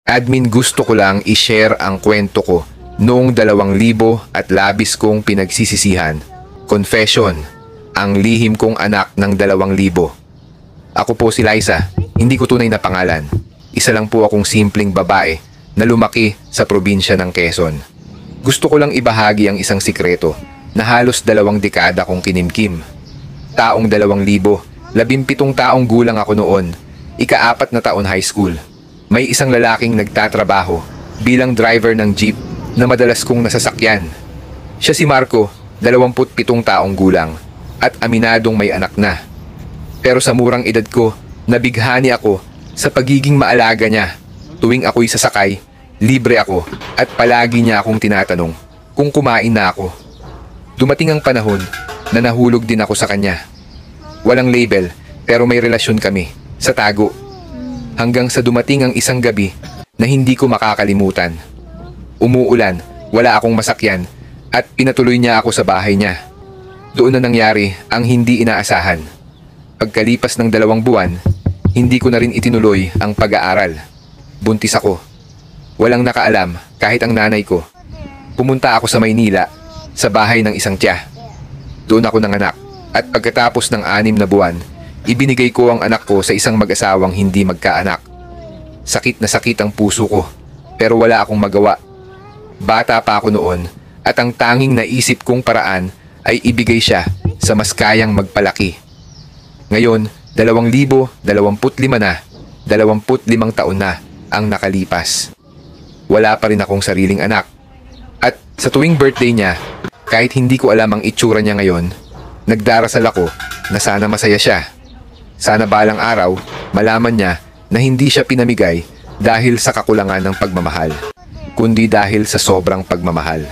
Admin, gusto ko lang i-share ang kwento ko noong 2000 at labis kong pinagsisisihan. Confession, ang lihim kong anak ng 2000. Ako po si Liza, hindi ko tunay na pangalan. Isa lang po akong simpleng babae na lumaki sa probinsya ng Quezon. Gusto ko lang ibahagi ang isang sikreto na halos 2 dekada kong kinimkim. Taong 2000, 17 taong gulang ako noon, ika-4 na taon high school. May isang lalaking nagtatrabaho bilang driver ng jeep na madalas kong nasasakyan. Siya si Marco, 27 taong gulang at aminadong may anak na. Pero sa murang edad ko, nabighani ako sa pagiging maalaga niya. Tuwing ako'y sasakay, libre ako at palagi niya akong tinatanong kung kumain na ako. Dumating ang panahon na nahulog din ako sa kanya. Walang label pero may relasyon kami sa tago. Hanggang sa dumating ang isang gabi na hindi ko makakalimutan. Umuulan, wala akong masakyan at pinatuloy niya ako sa bahay niya. Doon na nangyari ang hindi inaasahan. Pagkalipas ng 2 buwan, hindi ko na rin itinuloy ang pag-aaral. Buntis ako. Walang nakaalam kahit ang nanay ko. Pumunta ako sa Maynila, sa bahay ng isang tiya. Doon ako nanganak at pagkatapos ng 6 na buwan, ibinigay ko ang anak ko sa isang mag-asawang hindi magkaanak. Sakit na sakit ang puso ko, pero wala akong magawa. Bata pa ako noon at ang tanging naisip kong paraan ay ibigay siya sa mas kayang magpalaki. Ngayon, 2025 na, 25 taon na ang nakalipas. Wala pa rin akong sariling anak. At sa tuwing birthday niya, kahit hindi ko alam ang itsura niya ngayon, nagdarasal ako na sana masaya siya. Sana balang araw, malaman niya na hindi siya pinamigay dahil sa kakulangan ng pagmamahal, kundi dahil sa sobrang pagmamahal.